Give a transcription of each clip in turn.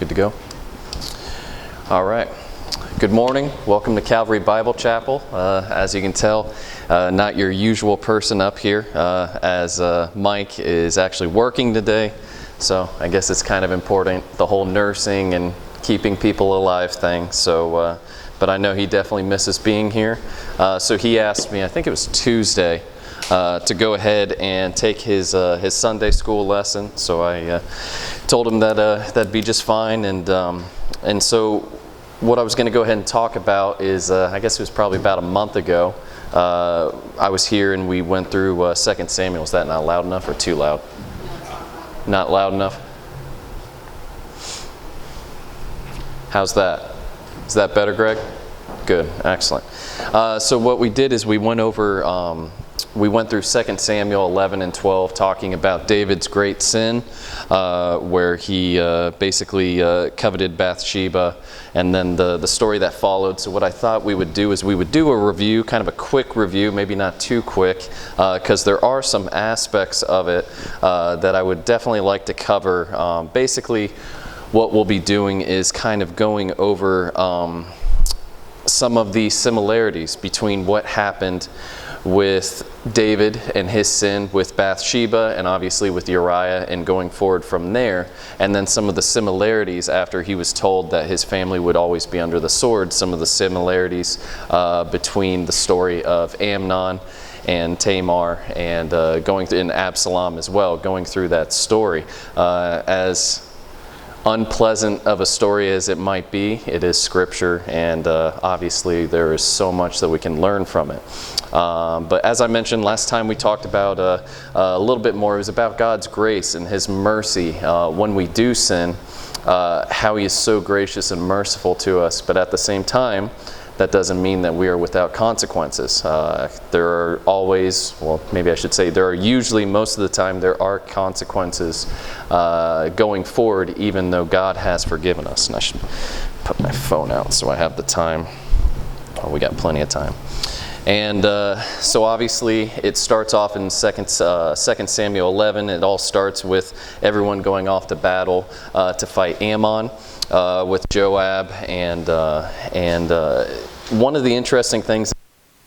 Good to go? All right. Good morning. Welcome to Calvary Bible Chapel. As you can tell, not your usual person up here, as Mike is actually working today. So I guess it's kind of important, the whole nursing and keeping people alive thing. So, but I know he definitely misses being here. So he asked me, I think it was Tuesday, to go ahead and take his Sunday school lesson. So I told him that that'd be just fine. And so what I was going to go ahead and talk about is, I guess it was probably about a month ago, I was here and we went through 2 Samuel. Is that not loud enough or too loud? Not loud enough? How's that? Is that better, Greg? Good, excellent. So what we did is we went through 2 Samuel 11 and 12, talking about David's great sin, where he basically coveted Bathsheba, and then the story that followed. So what I thought we would do is we would do a review, kind of a quick review, maybe not too quick, because there are some aspects of it that I would definitely like to cover. Basically, what we'll be doing is kind of going over some of the similarities between what happened with David and his sin with Bathsheba, and obviously with Uriah, and going forward from there, and then some of the similarities after he was told that his family would always be under the sword, some of the similarities between the story of Amnon and Tamar, and going through, and Absalom as well, going through that story. As unpleasant of a story as it might be, it is scripture, and obviously there is so much that we can learn from it. But as I mentioned last time, we talked about a little bit more. It was about God's grace and His mercy when we do sin, how He is so gracious and merciful to us. But at the same time, that doesn't mean that we are without consequences. There are always, well, maybe I should say, there are usually, most of the time, there are consequences going forward, even though God has forgiven us. And I should put my phone out so I have the time. Oh, we got plenty of time. And so obviously it starts off in 2 Samuel 11. It all starts with everyone going off to battle to fight Ammon with Joab. And one of the interesting things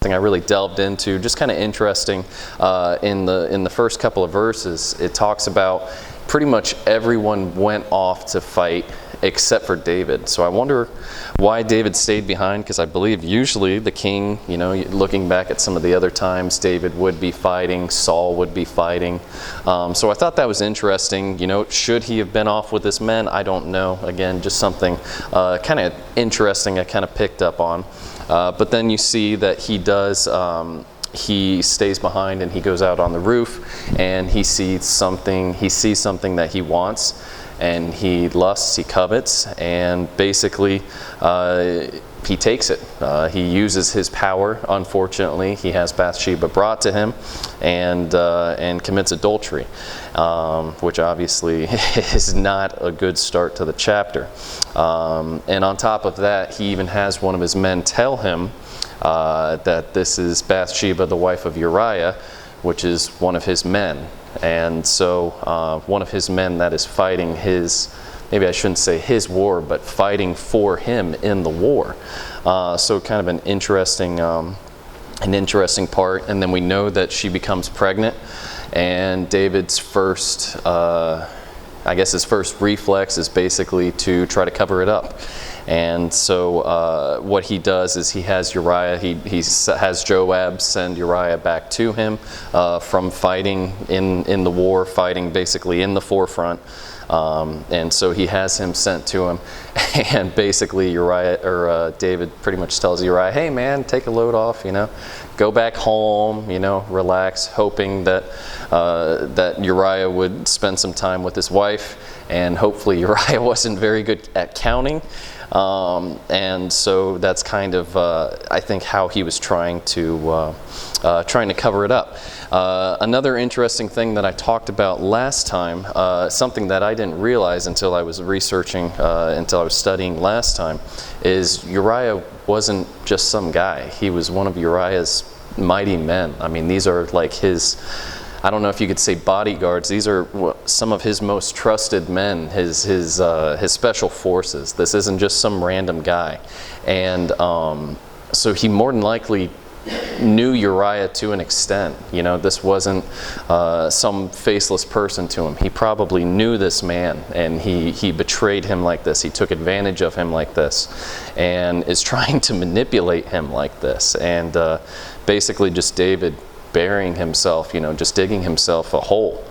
I really delved into, just kind of interesting, in the first couple of verses, it talks about pretty much everyone went off to fight except for David. So I wonder why David stayed behind, because I believe usually the king, you know, looking back at some of the other times, David would be fighting, Saul would be fighting. So I thought that was interesting. You know, should he have been off with his men? I don't know. Again, just something kind of interesting I kind of picked up on. But then you see that he does, he stays behind and he goes out on the roof and he sees something that he wants, and he lusts, he covets, and basically he takes it. He uses his power. Unfortunately, he has Bathsheba brought to him, and commits adultery, which obviously is not a good start to the chapter. And on top of that, he even has one of his men tell him that this is Bathsheba, the wife of Uriah, which is one of his men. And so one of his men that is fighting his, maybe I shouldn't say his war, but fighting for him in the war. So kind of an interesting part. And then we know that she becomes pregnant, and David's first, I guess his first reflex is basically to try to cover it up. And so what he does is he has Uriah, he has Joab send Uriah back to him from fighting in the war, fighting basically in the forefront. And so he has him sent to him, and basically David pretty much tells Uriah, hey man, take a load off, you know, go back home, you know, relax, hoping that that Uriah would spend some time with his wife, and hopefully Uriah wasn't very good at counting. And so that's kind of, I think, how he was trying to cover it up. Another interesting thing that I talked about last time, something that I didn't realize until I was researching, until I was studying last time, is Uriah wasn't just some guy. He was one of Uriah's mighty men. I mean, these are like his I don't know if you could say bodyguards. These are some of his most trusted men, his special forces. This isn't just some random guy. And so he more than likely knew Uriah to an extent. You know, this wasn't some faceless person to him. He probably knew this man, and he betrayed him like this. He took advantage of him like this, and is trying to manipulate him like this. And basically just David burying himself, you know, just digging himself a hole.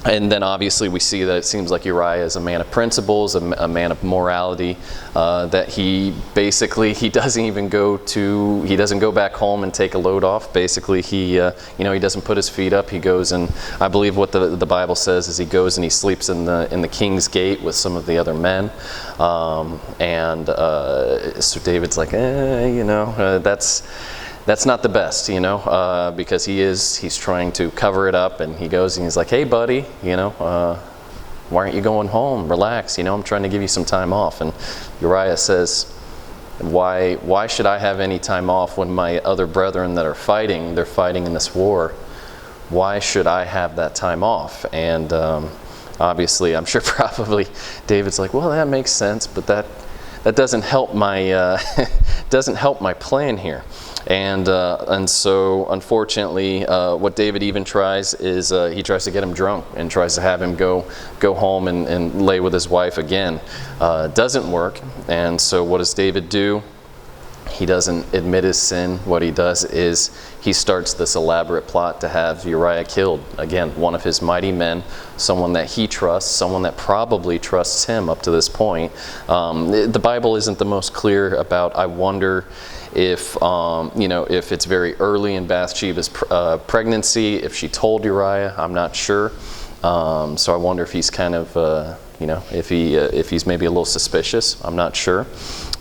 And then obviously we see that it seems like Uriah is a man of principles, a man of morality, that he doesn't go back home and take a load off. Basically he doesn't put his feet up. He goes, and I believe what the Bible says is he goes and he sleeps in the king's gate with some of the other men. So David's like, that's not the best, you know, because he's trying to cover it up, and he goes and he's like, hey buddy, you know, why aren't you going home? Relax, you know, I'm trying to give you some time off. And Uriah says, why should I have any time off when my other brethren that are fighting, they're fighting in this war? Why should I have that time off? And obviously, I'm sure probably David's like, well, that makes sense, but that doesn't help my doesn't help my plan here. And so, unfortunately, what David even tries is he tries to get him drunk and tries to have him go home and lay with his wife again. Doesn't work. And so, what does David do? He doesn't admit his sin. What he does is he starts this elaborate plot to have Uriah killed. Again, one of his mighty men, someone that he trusts, someone that probably trusts him up to this point. The Bible isn't the most clear about, I wonder if it's very early in Bathsheba's pregnancy, if she told Uriah. I'm not sure. So I wonder if he's kind of, if he's maybe a little suspicious. I'm not sure.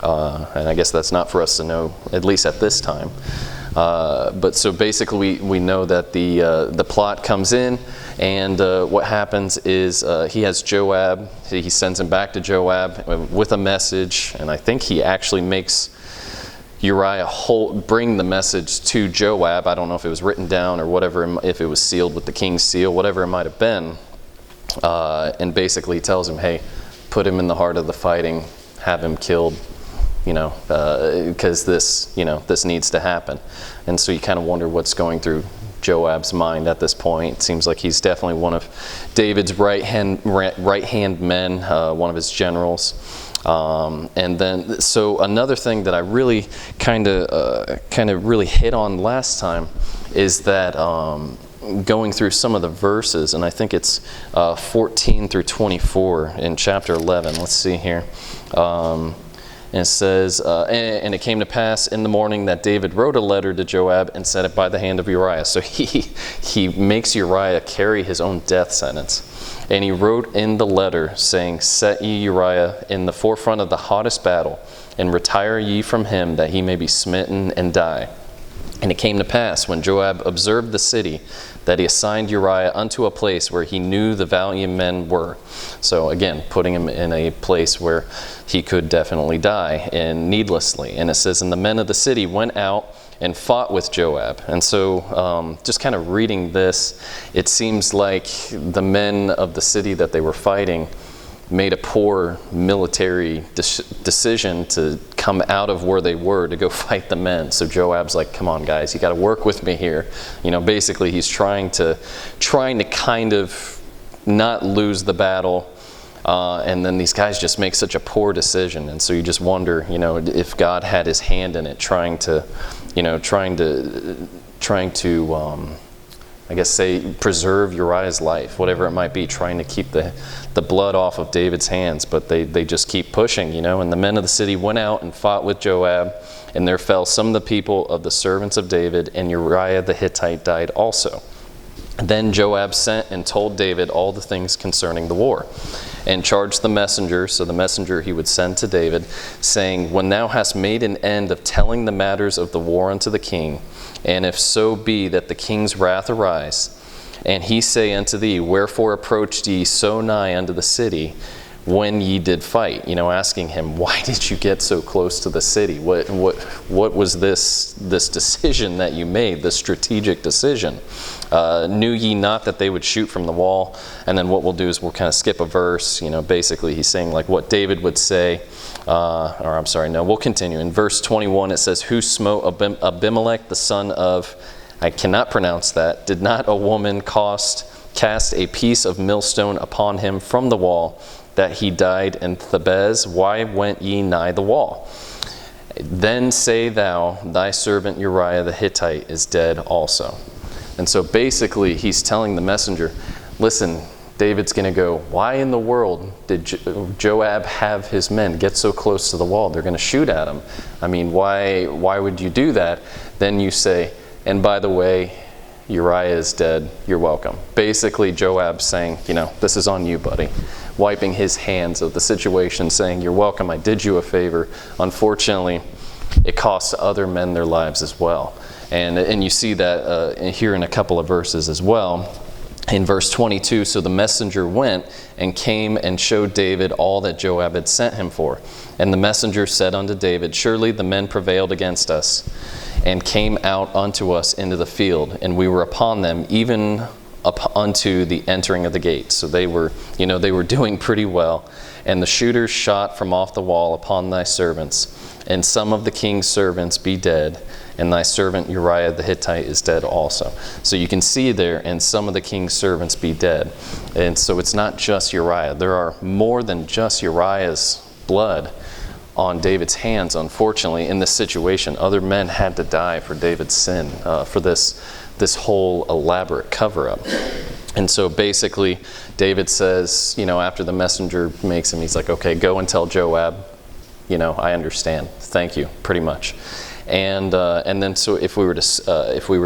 And I guess that's not for us to know, at least at this time. But so basically we know that the plot comes in, and what happens is he has Joab. He sends him back to Joab with a message, and I think he actually makes Uriah bring the message to Joab. I don't know if it was written down or whatever, if it was sealed with the king's seal, whatever it might have been. And basically tells him, hey, put him in the heart of the fighting, have him killed, because this needs to happen. And so you kind of wonder what's going through Joab's mind at this point. It seems like he's definitely one of David's right-hand men, one of his generals. And then, so another thing that I really kind of really hit on last time is that going through some of the verses, and I think it's 14 through 24 in chapter 11. Let's see here. And it says, and it came to pass in the morning that David wrote a letter to Joab and sent it by the hand of Uriah. So he makes Uriah carry his own death sentence. And he wrote in the letter, saying, set ye Uriah in the forefront of the hottest battle, and retire ye from him, that he may be smitten and die. And it came to pass, when Joab observed the city, that he assigned Uriah unto a place where he knew the valiant men were. So again, putting him in a place where he could definitely die, and needlessly. And it says, and the men of the city went out and fought with Joab. And so just kind of reading this, it seems like the men of the city that they were fighting made a poor military decision to come out of where they were to go fight the men. So Joab's like, come on guys, you got to work with me here. Basically he's trying to kind of not lose the battle. And then these guys just make such a poor decision. And so you just wonder, if God had his hand in it, trying to I guess preserve Uriah's life, whatever it might be, trying to keep the blood off of David's hands. But they just keep pushing, and the men of the city went out and fought with Joab, and there fell some of the people of the servants of David, and Uriah the Hittite died also. Then Joab sent and told David all the things concerning the war, and charged the messenger, so the messenger he would send to David, saying, when thou hast made an end of telling the matters of the war unto the king, and if so be that the king's wrath arise, and he say unto thee, wherefore approached ye so nigh unto the city? when ye did fight, asking him, why did you get so close to the city? What was this decision that you made, this strategic decision? Knew ye not that they would shoot from the wall? And then what we'll do is we'll kind of skip a verse. Basically he's saying like what David would say, we'll continue. In verse 21 it says, who smote Abimelech the son of, I cannot pronounce that, did not a woman cast a piece of millstone upon him from the wall, that he died in Thebez? Why went ye nigh the wall? Then say thou, thy servant Uriah the Hittite is dead also. And so basically he's telling the messenger, listen, David's going to go, why in the world did Joab have his men get so close to the wall? They're going to shoot at him. I mean, why would you do that? Then you say, and by the way, Uriah is dead, you're welcome. Basically Joab saying, this is on you, buddy. Wiping his hands of the situation, saying, you're welcome, I did you a favor. Unfortunately, it costs other men their lives as well. And you see that here in a couple of verses as well. In verse 22, so the messenger went and came and showed David all that Joab had sent him for. And the messenger said unto David, surely the men prevailed against us, and came out unto us into the field, and we were upon them, even up unto the entering of the gate. So they were doing pretty well. And the shooters shot from off the wall upon thy servants, and some of the king's servants be dead, and thy servant Uriah the Hittite is dead also. So you can see there, and some of the king's servants be dead. And so it's not just Uriah. There are more than just Uriah's blood on David's hands, unfortunately, in this situation. Other men had to die for David's sin, for this whole elaborate cover-up. And so basically, David says, after the messenger makes him, he's like, okay, go and tell Joab, I understand. Thank you, pretty much. And then so if we were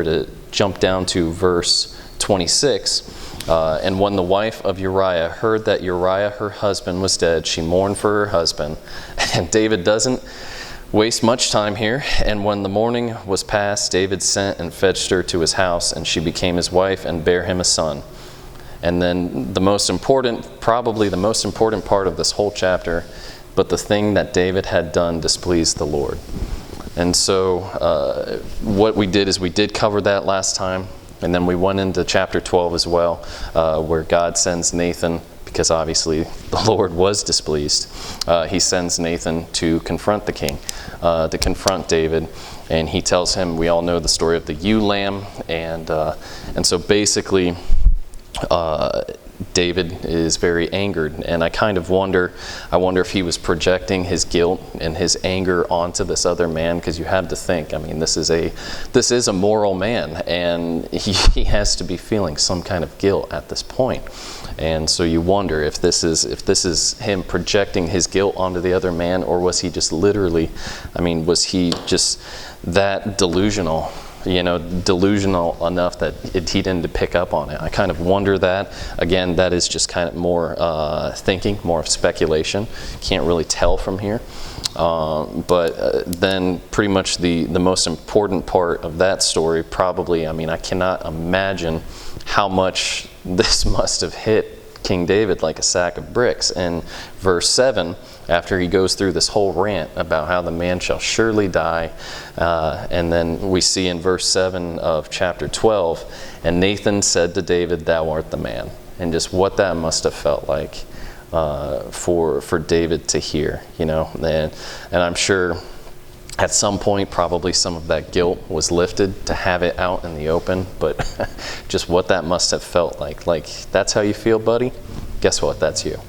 to jump down to verse 26, and when the wife of Uriah heard that Uriah her husband was dead, she mourned for her husband. And David doesn't waste much time here. And when the morning was past, David sent and fetched her to his house, and she became his wife and bare him a son. And then probably the most important part of this whole chapter, but the thing that David had done displeased the Lord. And so what we did is we did cover that last time. And then we went into chapter 12 as well, where God sends Nathan, because obviously the Lord was displeased. He sends Nathan to confront the king, to confront David. And he tells him, we all know the story of the ewe lamb. And so basically, David is very angered, and I kind of wonder if he was projecting his guilt and his anger onto this other man, because you have to think, I mean, this is a moral man, and he has to be feeling some kind of guilt at this point. And so you wonder if this is him projecting his guilt onto the other man, or was he just literally, was he just that delusional enough that he didn't pick up on it. I kind of wonder that. Again, that is just kind of more thinking, more of speculation. Can't really tell from here. But then pretty much the most important part of that story probably, I cannot imagine how much this must have hit King David like a sack of bricks. In verse 7, after he goes through this whole rant about how the man shall surely die, and then we see in verse 7 of chapter 12, and Nathan said to David, thou art the man. And just what that must have felt like for David to hear, and I'm sure at some point probably some of that guilt was lifted to have it out in the open, but just what that must have felt like that's how you feel, buddy? Guess what? That's you.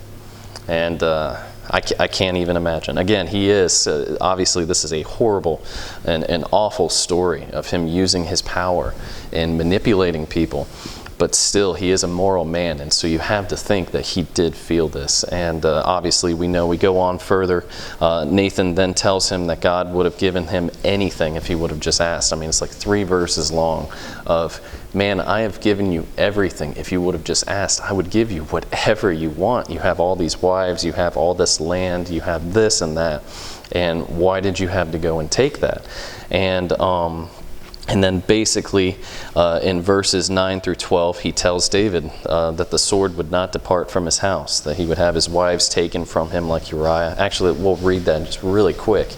And I can't even imagine. Again, he is, obviously this is a horrible and an awful story of him using his power and manipulating people. But still, he is a moral man, and so you have to think that he did feel this. And obviously, we go on further. Nathan then tells him that God would have given him anything if he would have just asked. It's like 3 verses long of, man, I have given you everything. If you would have just asked, I would give you whatever you want. You have all these wives, you have all this land, you have this and that. And why did you have to go and take that? And And then basically in verses 9 through 12, he tells David that the sword would not depart from his house, that he would have his wives taken from him like Uriah. Actually, we'll read that just really quick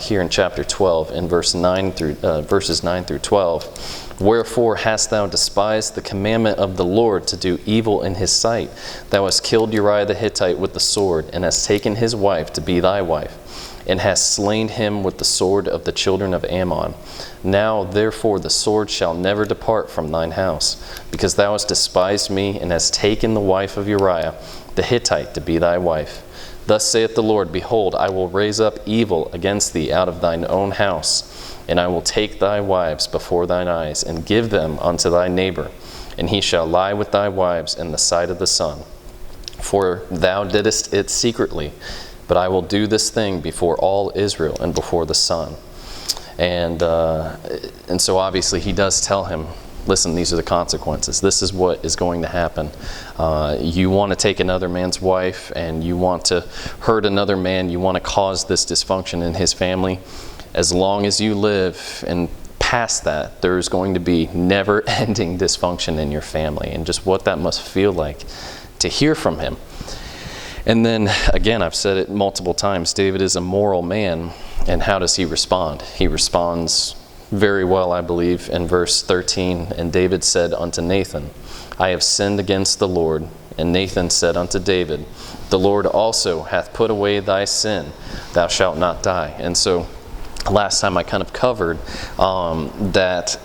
here in chapter 12 in verses 9 through 12. Wherefore hast thou despised the commandment of the Lord to do evil in his sight? Thou hast killed Uriah the Hittite with the sword, and hast taken his wife to be thy wife, and hast slain him with the sword of the children of Ammon. Now therefore the sword shall never depart from thine house, because thou hast despised me, and hast taken the wife of Uriah the Hittite to be thy wife. Thus saith the Lord, Behold, I will raise up evil against thee out of thine own house, and I will take thy wives before thine eyes, and give them unto thy neighbor, and he shall lie with thy wives in the sight of the sun. For thou didst it secretly, but I will do this thing before all Israel and before the sun. And so obviously he does tell him, listen, these are the consequences. This is what is going to happen. You want to take another man's wife, and you want to hurt another man. You want to cause this dysfunction in his family. As long as you live and past that, there's going to be never-ending dysfunction in your family, and just what that must feel like to hear from him. And then, again, I've said it multiple times, David is a moral man, and how does he respond? He responds very well, I believe, in verse 13. And David said unto Nathan, I have sinned against the Lord. And Nathan said unto David, The Lord also hath put away thy sin. Thou shalt not die. And so, last time I kind of covered that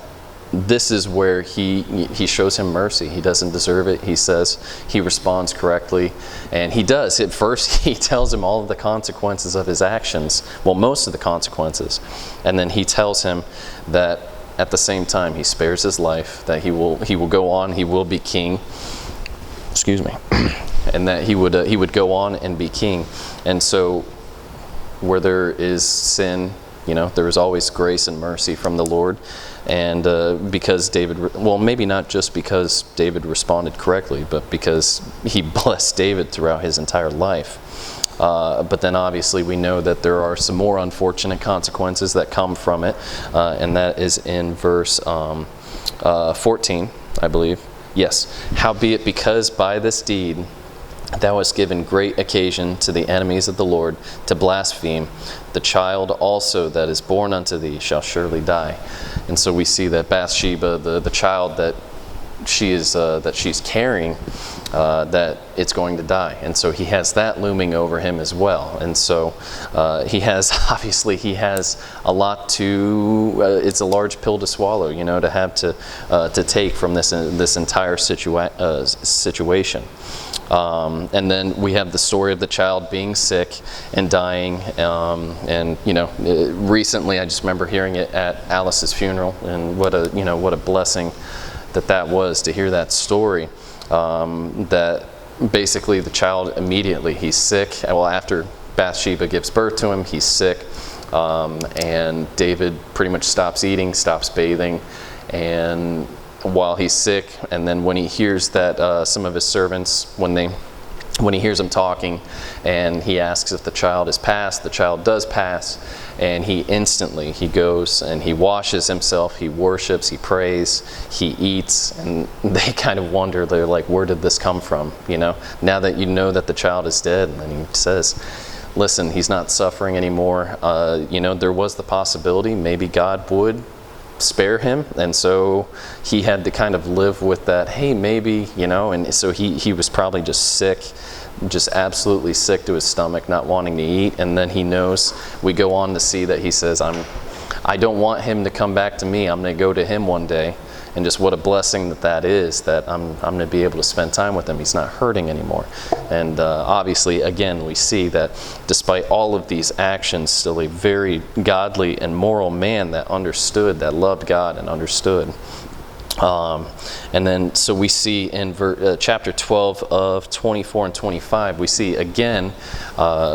this is where he shows him mercy. He doesn't deserve it. He says he responds correctly. And he does. At first, he tells him all of the consequences of his actions. Well, most of the consequences. And then he tells him that at the same time, he spares his life, that he will go on, he will be king. Excuse me. And that he would go on and be king. And so where there is sin, there is always grace and mercy from the Lord. And because David, well, maybe not just because David responded correctly, but because he blessed David throughout his entire life. But then obviously we know that there are some more unfortunate consequences that come from it. And that is in verse 14, I believe. Yes. Howbeit, because by this deed thou hast given great occasion to the enemies of the Lord to blaspheme, the child also that is born unto thee shall surely die. And so we see that Bathsheba, the child that she's carrying, that it's going to die. And so he has that looming over him as well. And so he has a lot to, it's a large pill to swallow, to have to take from this entire situation. And then we have the story of the child being sick and dying. And recently I just remember hearing it at Alice's funeral, and what a blessing that was to hear that story. That basically the child immediately, he's sick. Well, after Bathsheba gives birth to him, he's sick. And David pretty much stops eating, stops bathing, and while he's sick, and then when he hears that some of his servants, when he hears them talking, and he asks if the child is passed, the child does pass, and he goes and he washes himself, he worships, he prays, he eats, and they kind of wonder, they're like, where did this come from? Now that you know that the child is dead. And then he says, listen, he's not suffering anymore. There was the possibility maybe God would spare him, and so he had to kind of live with that, hey, maybe, and so he was probably just sick, just absolutely sick to his stomach, not wanting to eat. And then he knows, we go on to see that he says, I don't want him to come back to me, I'm going to go to him one day. And just what a blessing that is, that I'm going to be able to spend time with him. He's not hurting anymore. And obviously, again, we see that despite all of these actions, still a very godly and moral man that understood, that loved God and understood. And then, so we see in chapter 12 of 24 and 25, we see again,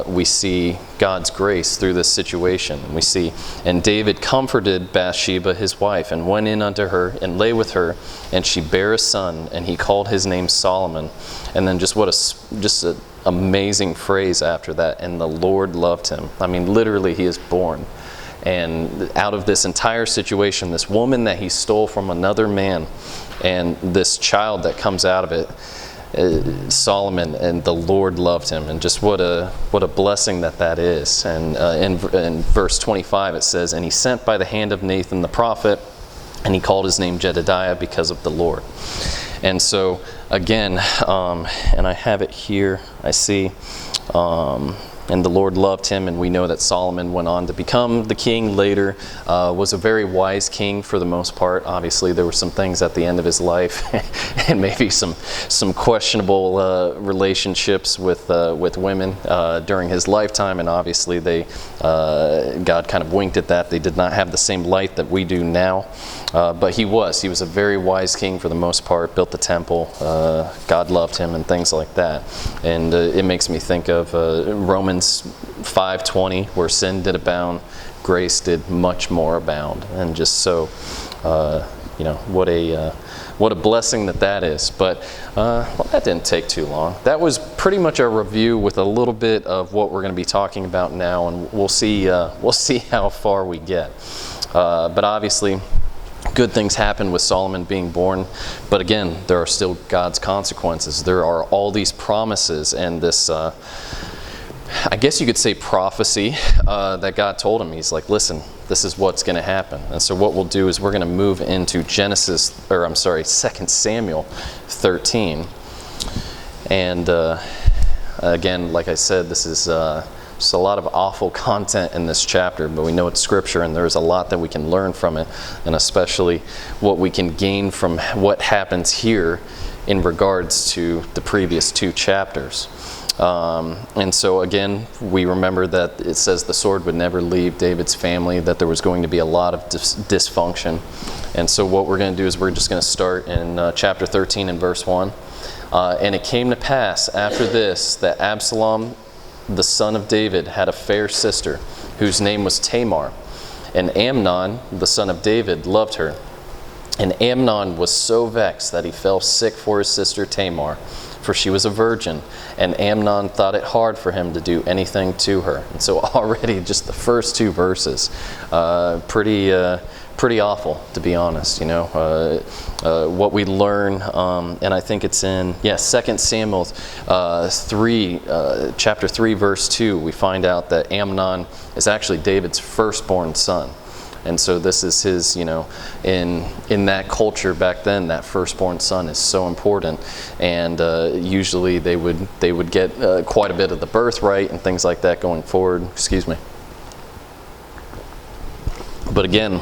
we see God's grace through this situation. We see, and David comforted Bathsheba his wife, and went in unto her, and lay with her, and she bare a son, and he called his name Solomon. And then just an amazing phrase after that, and the Lord loved him. I mean, literally, he is born. And out of this entire situation, this woman that he stole from another man, and this child that comes out of it, Solomon, and the Lord loved him. And just what a blessing that is. And in verse 25 it says, "And he sent by the hand of Nathan the prophet, and he called his name Jedediah because of the Lord." And so again, and I have it here, I see, and the Lord loved him, and we know that Solomon went on to become the king later, was a very wise king for the most part. Obviously, there were some things at the end of his life, and maybe some questionable relationships with women during his lifetime, and obviously God kind of winked at that. They did not have the same light that we do now, but he was a very wise king for the most part, built the temple, God loved him, and things like that. And it makes me think of Romans 5:20, where sin did abound, grace did much more abound. And just so, what a blessing that is. But that didn't take too long. That was pretty much a review with a little bit of what we're going to be talking about now, and we'll see how far we get. But obviously, good things happen with Solomon being born, but again, there are still God's consequences. There are all these promises and this, I guess you could say, prophecy that God told him. He's like, listen, this is what's going to happen. And so what we'll do is we're going to move into 2 Samuel 13. And again, like I said, this is just a lot of awful content in this chapter, but we know it's scripture, and there's a lot that we can learn from it, and especially what we can gain from what happens here in regards to the previous 2 chapters. And so again, we remember that it says the sword would never leave David's family, that there was going to be a lot of dysfunction. And so what we're going to do is we're just going to start in chapter 13 and verse 1. And it came to pass after this that Absalom, the son of David, had a fair sister, whose name was Tamar. And Amnon, the son of David, loved her. And Amnon was so vexed that he fell sick for his sister Tamar, for she was a virgin, and Amnon thought it hard for him to do anything to her. And so already just the first 2 verses, pretty awful, to be honest. What we learn, and I think it's in 2 Samuel 3, chapter 3, verse 2, we find out that Amnon is actually David's firstborn son. And so this is his, in that culture back then, that firstborn son is so important. And usually they would get quite a bit of the birthright and things like that going forward. Excuse me. But again,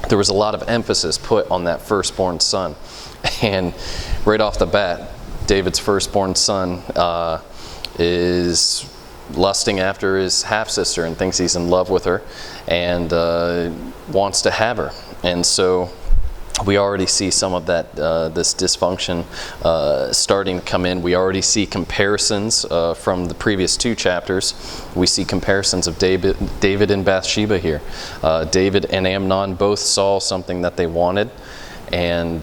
there was a lot of emphasis put on that firstborn son. And right off the bat, David's firstborn son is lusting after his half-sister and thinks he's in love with her and wants to have her. And so we already see some of that, this dysfunction starting to come in. We already see comparisons from the previous 2 chapters. We see comparisons of David and Bathsheba here. David and Amnon both saw something that they wanted, and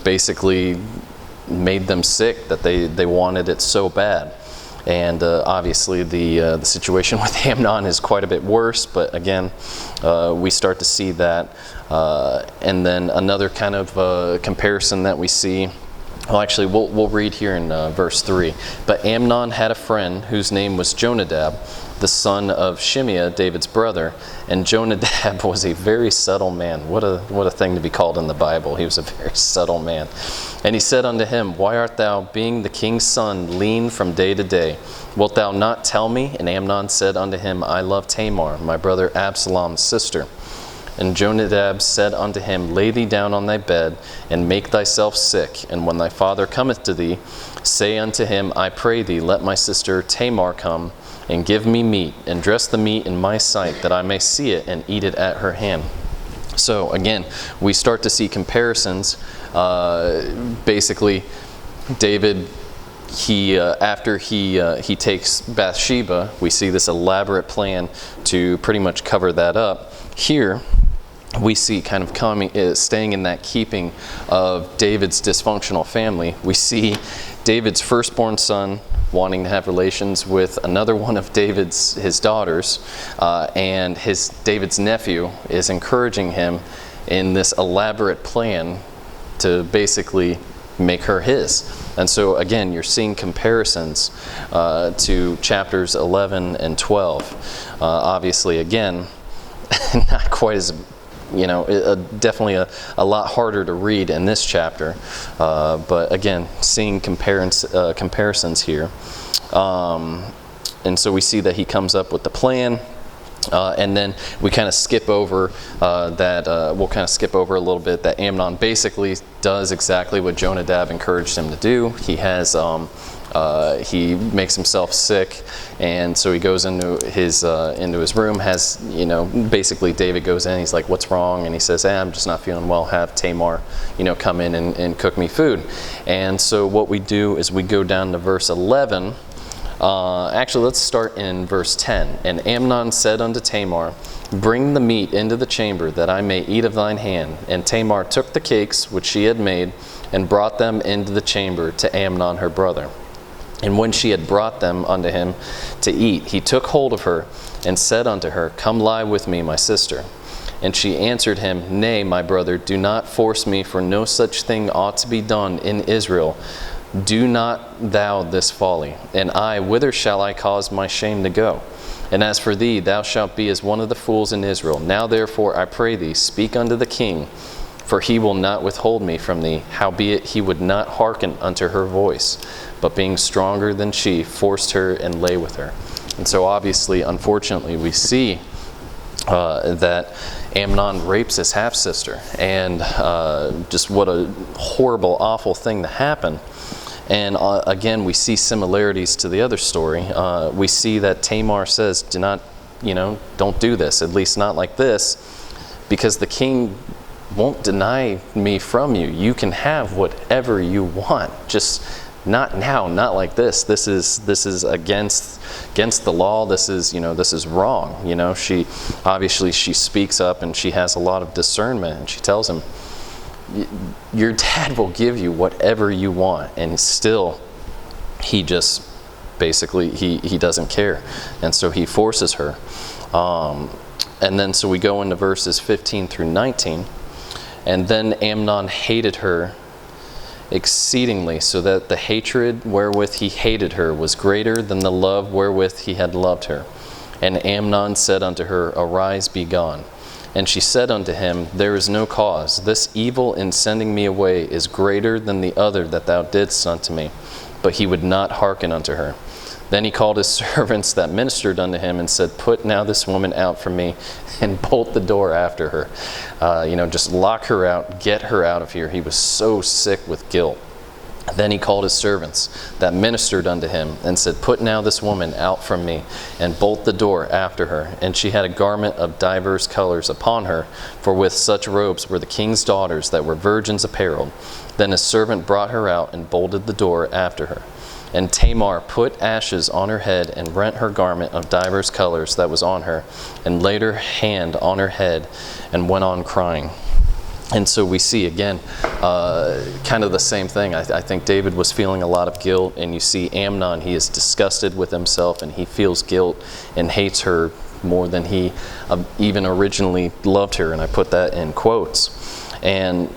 basically made them sick, that they wanted it so bad. And obviously the situation with Amnon is quite a bit worse, but again, we start to see that. And then another kind of comparison that we see, well, actually, we'll read here in verse 3. But Amnon had a friend whose name was Jonadab, the son of Shimeah, David's brother. And Jonadab was a very subtle man. What a thing to be called in the Bible. He was a very subtle man. And he said unto him, Why art thou, being the king's son, lean from day to day? Wilt thou not tell me? And Amnon said unto him, I love Tamar, my brother Absalom's sister. And Jonadab said unto him, Lay thee down on thy bed, and make thyself sick. And when thy father cometh to thee, say unto him, I pray thee, let my sister Tamar come, and give me meat, and dress the meat in my sight, that I may see it, and eat it at her hand. So again, we start to see comparisons. Basically, David, after he takes Bathsheba, we see this elaborate plan to pretty much cover that up. Here, we see kind of staying in that keeping of David's dysfunctional family. We see David's firstborn son wanting to have relations with another one of his daughters, and David's nephew is encouraging him in this elaborate plan to basically make her his. And so again, you're seeing comparisons to chapters 11 and 12. Obviously, again, not quite as, definitely a lot harder to read in this chapter. But again, seeing comparisons here. And so we see that he comes up with the plan. And then we kind of skip over we'll kind of skip over a little bit that Amnon basically does exactly what Jonadab encouraged him to do. He has, he makes himself sick, and so he goes into his room, basically David goes in, he's like, what's wrong? And he says, I'm just not feeling well, have Tamar, come in and cook me food. And so what we do is we go down to verse 11. Actually, let's start in verse 10. And Amnon said unto Tamar, bring the meat into the chamber, that I may eat of thine hand. And Tamar took the cakes which she had made, and brought them into the chamber to Amnon her brother. And when she had brought them unto him to eat, he took hold of her, and said unto her, come lie with me, my sister. And she answered him, nay, my brother, do not force me, for no such thing ought to be done in Israel. Do not thou this folly, and I, whither shall I cause my shame to go? And as for thee, thou shalt be as one of the fools in Israel. Now therefore, I pray thee, speak unto the king, for he will not withhold me from thee. Howbeit he would not hearken unto her voice, but being stronger than she, forced her and lay with her. And so obviously, unfortunately, we see that Amnon rapes his half-sister, and just what a horrible, awful thing to happen. And again, we see similarities to the other story. We see that Tamar says, don't do this, at least not like this, because the king won't deny me from you. You can have whatever you want, just not now, not like this. This is against the law. This is wrong. She speaks up, and she has a lot of discernment, and she tells him, your dad will give you whatever you want. And still, he just basically he doesn't care, and so he forces her. And then so we go into verses 15 through 19. And then Amnon hated her exceedingly, so that the hatred wherewith he hated her was greater than the love wherewith he had loved her. And Amnon said unto her, arise, be gone. And she said unto him, there is no cause. This evil in sending me away is greater than the other that thou didst unto me. But he would not hearken unto her. Then he called his servants that ministered unto him, and said, put now this woman out from me, and bolt the door after her. Just lock her out, get her out of here. He was so sick with guilt. Then he called his servants that ministered unto him, and said, put now this woman out from me, and bolt the door after her. And she had a garment of divers colors upon her, for with such robes were the king's daughters that were virgins apparelled. Then his servant brought her out, and bolted the door after her. And Tamar put ashes on her head, and rent her garment of divers colors that was on her, and laid her hand on her head, and went on crying. And so we see, again, kind of the same thing. I think David was feeling a lot of guilt, and you see Amnon, he is disgusted with himself, and he feels guilt and hates her more than he even originally loved her, and I put that in quotes. And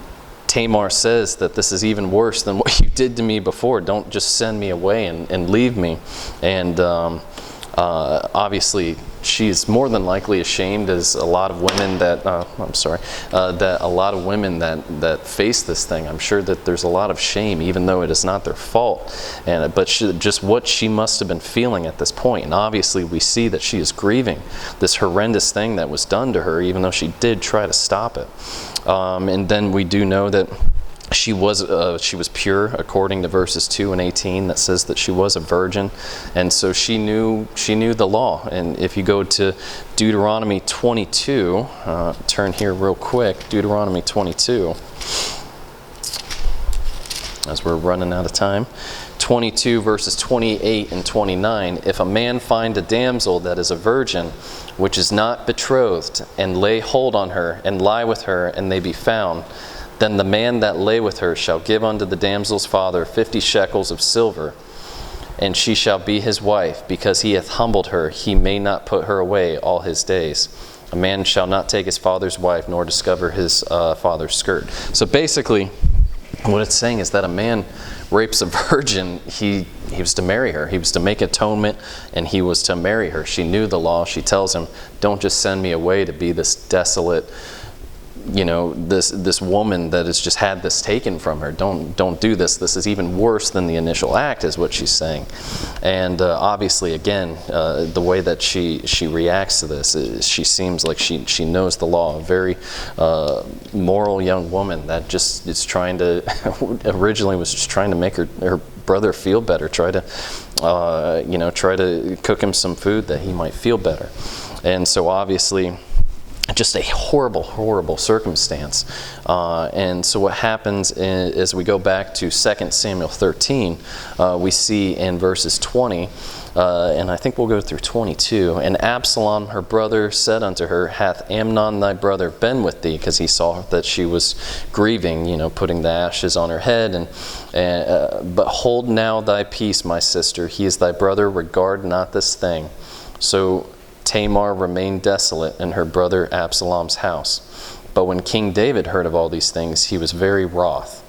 Tamar says that this is even worse than what you did to me before. Don't just send me away and leave me. And obviously, she's more than likely ashamed, as a lot of women that that face this thing. I'm sure that there's a lot of shame, even though it is not their fault. But just what she must have been feeling at this point. And obviously, we see that she is grieving this horrendous thing that was done to her, even though she did try to stop it. And then we do know that she was pure, according to verses 2 and 18, that says that she was a virgin, and so she knew the law. And if you go to Deuteronomy 22, turn here real quick, Deuteronomy 22, as we're running out of time. 22 verses 28 and 29, if a man find a damsel that is a virgin, which is not betrothed, and lay hold on her, and lie with her, and they be found, then the man that lay with her shall give unto the damsel's father 50 shekels of silver, and she shall be his wife. Because he hath humbled her, he may not put her away all his days. A man shall not take his father's wife, nor discover his father's skirt. So basically, what it's saying is that a man rapes a virgin, he was to marry her. He was to make atonement, and he was to marry her. She knew the law. She tells him, don't just send me away to be this desolate, this woman that has just had this taken from her. Don't do this. This is even worse than the initial act, is what she's saying. And obviously, again, the way that she reacts to this, she seems like she knows the law. A very moral young woman that just is trying to, originally was just trying to make her brother feel better. Try to cook him some food that he might feel better. And so obviously, just a horrible, horrible circumstance. And so what happens as we go back to 2 Samuel 13, we see in verses 20, and I think we'll go through 22, and Absalom, her brother, said unto her, hath Amnon thy brother been with thee? Because he saw that she was grieving, putting the ashes on her head. But hold now thy peace, my sister. He is thy brother. Regard not this thing. So Tamar remained desolate in her brother Absalom's house. But when King David heard of all these things, he was very wroth.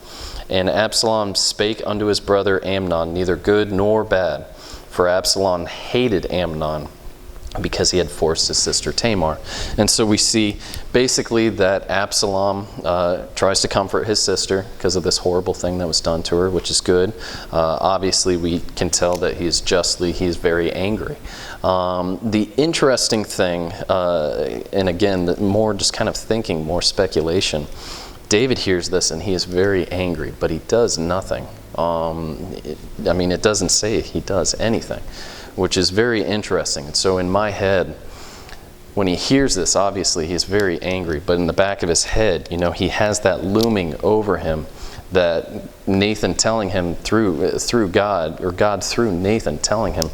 And Absalom spake unto his brother Amnon, neither good nor bad. For Absalom hated Amnon, because he had forced his sister Tamar. And so we see basically that Absalom tries to comfort his sister because of this horrible thing that was done to her, which is good. Obviously, we can tell that he's very angry. The interesting thing, and again, more just kind of thinking, more speculation, David hears this and he is very angry, but he does nothing. It doesn't say he does anything, which is very interesting. And so in my head, when he hears this, obviously he's very angry, but in the back of his head, he has that looming over him, that Nathan telling him through God, or God through Nathan telling him,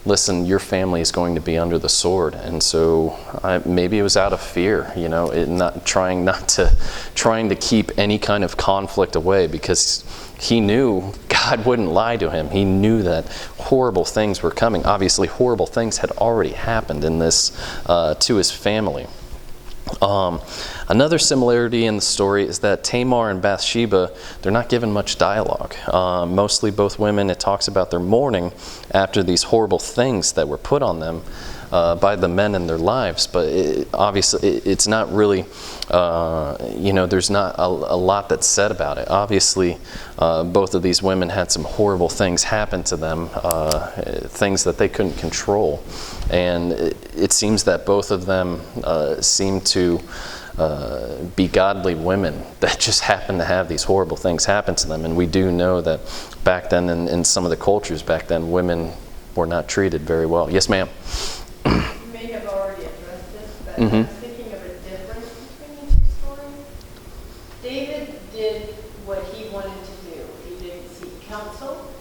listen, your family is going to be under the sword. And so maybe it was out of fear, trying to keep any kind of conflict away, because he knew God wouldn't lie to him. He knew that horrible things were coming. Obviously, horrible things had already happened in this to his family. Another similarity in the story is that Tamar and Bathsheba, they're not given much dialogue. Mostly both women, it talks about their mourning after these horrible things that were put on them by the men in their lives. But obviously, it's not really, there's not a lot that's said about it. Obviously, both of these women had some horrible things happen to them, things that they couldn't control. And it seems that both of them seem to be godly women that just happen to have these horrible things happen to them. And we do know that back then, in some of the cultures back then, women were not treated very well. Yes, ma'am? You may have already addressed this, but I was thinking of a difference between the two stories. David did what he wanted to do. He didn't seek counsel.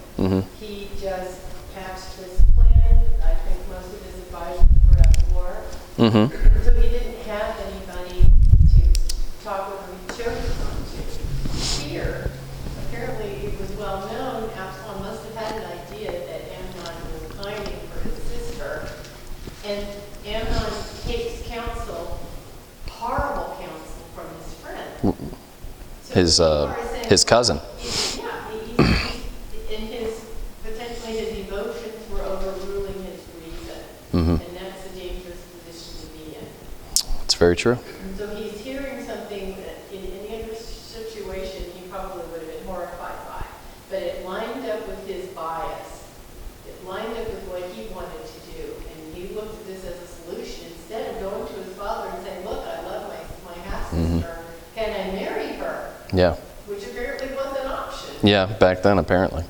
He just patched his plan. I think most of his advisors were at war. So he didn't have anybody to talk with him. He chose not to. Here, apparently it was well known, Absalom must have had an idea that Amnon was pining for his sister. And Amnon takes counsel, horrible counsel, from his friend. So his cousin. Potentially his emotions were overruling his reason. And that's a dangerous position to be in. It's very true. And so he's hearing something that in any other situation he probably would have been horrified by. But it lined up with his bias. It lined up with what he wanted to do. And he looked at this as a solution instead of going to his father and saying, look, I love my half-sister. Can I marry her? Yeah. Which apparently was an option. Yeah, back then apparently.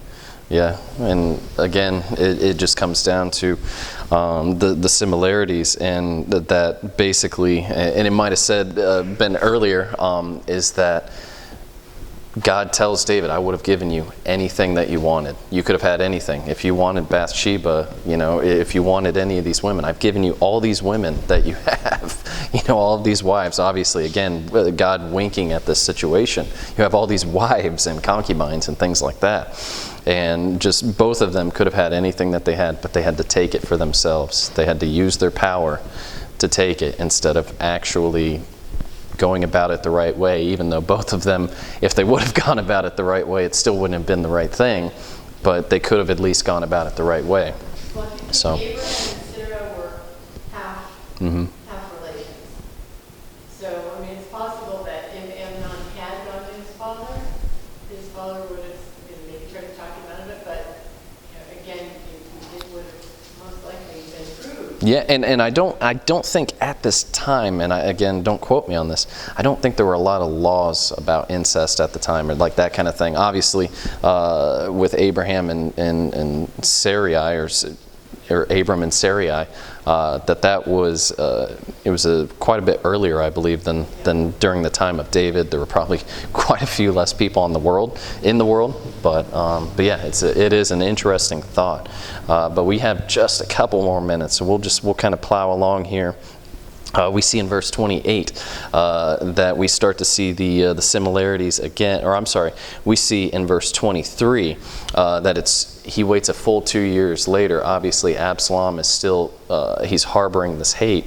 Yeah, and again, it just comes down to the similarities, and that basically, and it might have been earlier, is that God tells David, I would have given you anything that you wanted. You could have had anything. If you wanted Bathsheba, if you wanted any of these women, I've given you all these women that you have. All of these wives. Obviously, again, God winking at this situation. You have all these wives and concubines and things like that. And just both of them could have had anything that they had, but they had to take it for themselves. They had to use their power to take it instead of actually going about it the right way, even though both of them, if they would have gone about it the right way, it still wouldn't have been the right thing, but they could have at least gone about it the right way. Well, I think So. Abraham and Sarah were half relations. So, it's possible that if Amnon had gone to his father would have maybe tried to talk him out of it, but again, it would have most likely been proved. Yeah, and I don't think at this time, and again, don't quote me on this, I don't think there were a lot of laws about incest at the time or like that kind of thing. Obviously, with Abraham and Sarai, or Abram and Sarai, that was it was quite a bit earlier, I believe, than during the time of David. There were probably quite a few less people in the world, but yeah, it is an interesting thought. But we have just a couple more minutes, so we'll kind of plow along here. We see in verse 28 that we start to see the similarities again, or I'm sorry, we see in verse 23 that he waits a full 2 years later. Obviously, Absalom is still, he's harboring this hate,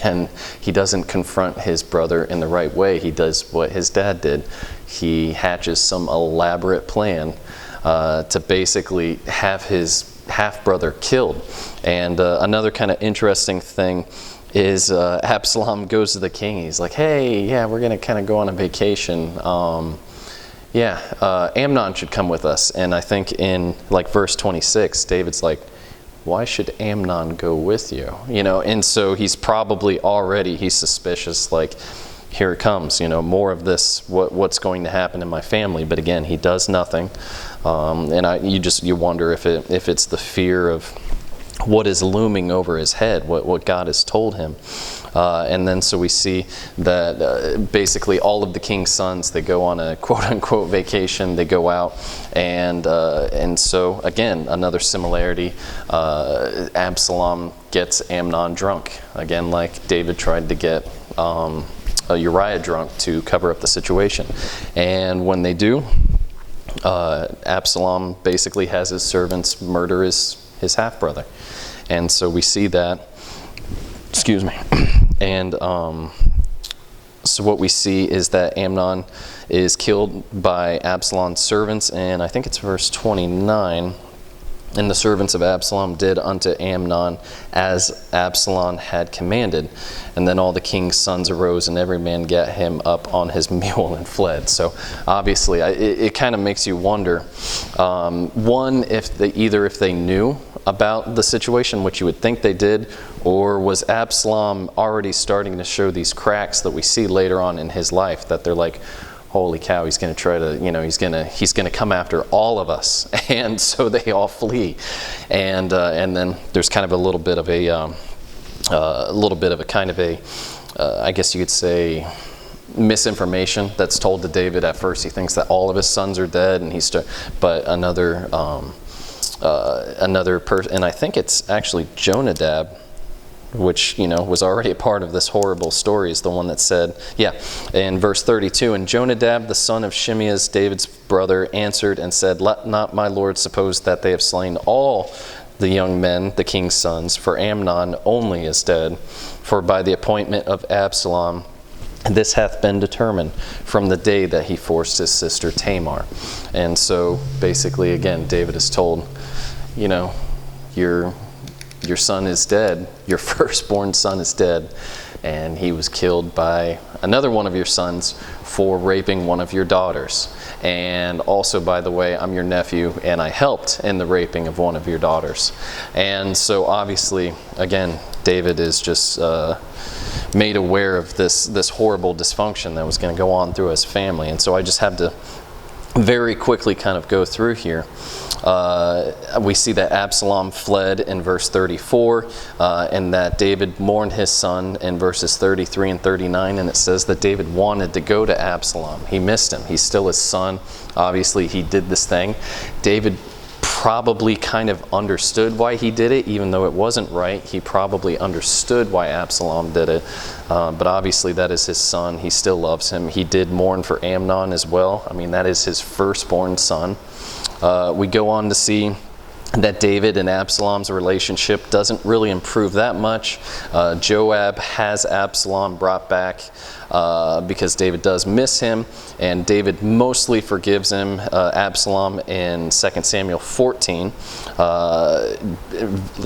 and he doesn't confront his brother in the right way. He does what his dad did. He hatches some elaborate plan to basically have his half-brother killed. And another kind of interesting thing is Absalom goes to the king. He's like, hey, yeah, we're going to kind of go on a vacation. Amnon should come with us. And I think in like verse 26, David's like, why should Amnon go with you? And so he's probably he's suspicious, like, here it comes, more of this, what's going to happen in my family. But again, he does nothing. And you wonder if it's the fear of what is looming over his head, what God has told him. And then so we see that basically all of the king's sons, they go on a quote-unquote vacation, they go out, and so again, another similarity, Absalom gets Amnon drunk, again like David tried to get Uriah drunk to cover up the situation. And when they do, Absalom basically has his servants murder his half-brother. And so we see that, excuse me, and so what we see is that Amnon is killed by Absalom's servants, and I think it's verse 29, and the servants of Absalom did unto Amnon as Absalom had commanded. And then all the king's sons arose, and every man gat him up on his mule and fled. So obviously, it kind of makes you wonder, one, if they knew about the situation, which you would think they did, or was Absalom already starting to show these cracks that we see later on in his life, that they're like, holy cow, he's going to try to, he's going to come after all of us. And so they all flee. And then there's kind of a little bit of I guess you could say, misinformation that's told to David. At first he thinks that all of his sons are dead, and but another person, and I think it's actually Jonadab, which was already a part of this horrible story, is the one that said, in verse 32, and Jonadab the son of Shimeah, David's brother, answered and said, let not my lord suppose that they have slain all the young men, the king's sons, for Amnon only is dead. For by the appointment of Absalom this hath been determined from the day that he forced his sister Tamar. And so basically, again, David is told, your son is dead, your firstborn son is dead, and he was killed by another one of your sons for raping one of your daughters. And also, by the way, I'm your nephew, and I helped in the raping of one of your daughters. And so obviously, again, David is just made aware of this horrible dysfunction that was going to go on through his family. And so I just have to very quickly kind of go through here. We see that Absalom fled in verse 34, and that David mourned his son in verses 33 and 39, and it says that David wanted to go to Absalom. He missed him. He's still his son. Obviously, he did this thing. David probably kind of understood why he did it, even though it wasn't right. He probably understood why Absalom did it, but obviously that is his son. He still loves him. He did mourn for Amnon as well. I mean, that is his firstborn son. We go on to see that David and Absalom's relationship doesn't really improve that much. Joab has Absalom brought back because David does miss him, and David mostly forgives him, Absalom, in 2 Samuel 14.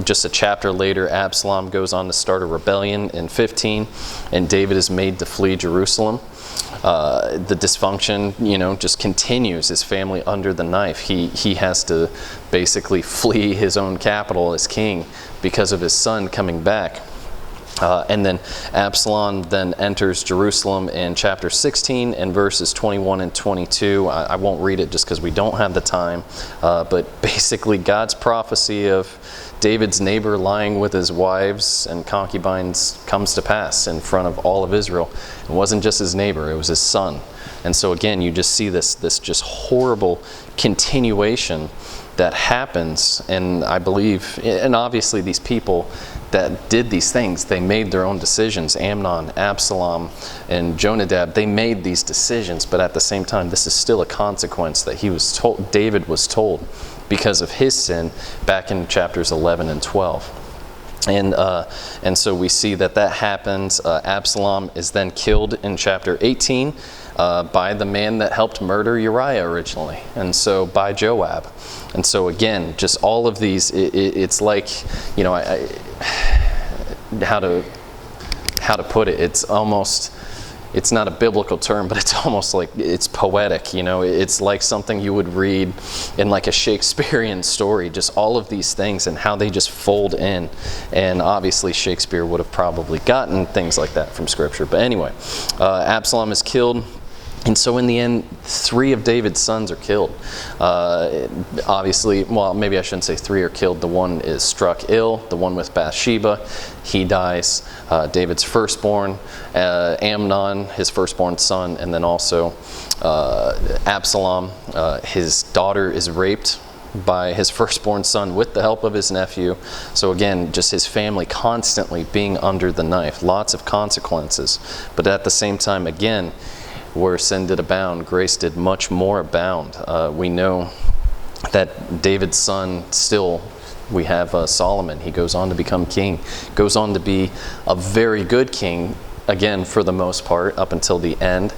Just a chapter later, Absalom goes on to start a rebellion in 15, and David is made to flee Jerusalem. The dysfunction, just continues. His family under the knife. He has to basically flee his own capital as king because of his son coming back. And then Absalom then enters Jerusalem in chapter 16 and verses 21 and 22. I won't read it just because we don't have the time. But basically God's prophecy of David's neighbor lying with his wives and concubines comes to pass in front of all of Israel. It wasn't just his neighbor, it was his son. And so again, you just see this just horrible continuation that happens. And I believe, and obviously these people that did these things, they made their own decisions. Amnon, Absalom, and Jonadab, they made these decisions, but at the same time, this is still a consequence that David was told because of his sin back in chapters 11 and 12. And so we see that happens. Absalom is then killed in chapter 18 by the man that helped murder Uriah originally, and so by Joab. And so again, just all of these, it's like, how to put it, it's not a biblical term, but it's almost like it's poetic, it's like something you would read in like a Shakespearean story, just all of these things and how they just fold in. And obviously Shakespeare would have probably gotten things like that from scripture. But anyway, Absalom is killed. And so in the end, 3 of David's sons are killed. Obviously, well, maybe I shouldn't say 3 are killed. The one is struck ill, the one with Bathsheba, he dies. David's firstborn, Amnon, his firstborn son, and then also Absalom, his daughter is raped by his firstborn son with the help of his nephew. So again, just his family constantly being under the knife. Lots of consequences. But at the same time, again, where sin did abound, grace did much more abound. We know that David's son still, we have Solomon. He goes on to become king, goes on to be a very good king, again, for the most part, up until the end.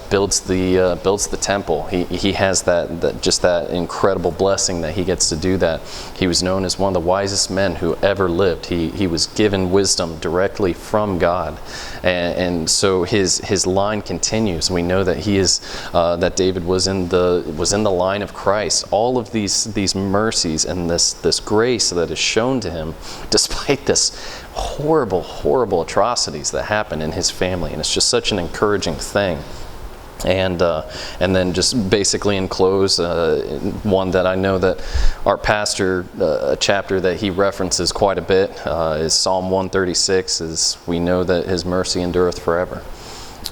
Builds the temple. He has that incredible blessing that he gets to do that. He was known as one of the wisest men who ever lived. He was given wisdom directly from God, and so his line continues. We know that that David was in the line of Christ. All of these mercies and this grace that is shown to him, despite this horrible atrocities that happen in his family, and it's just such an encouraging thing. And then just basically in close, one that I know that our pastor, a chapter that he references quite a bit, is Psalm 136. Is we know that his mercy endureth forever.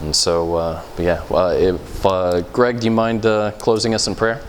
And so, Greg, do you mind closing us in prayer?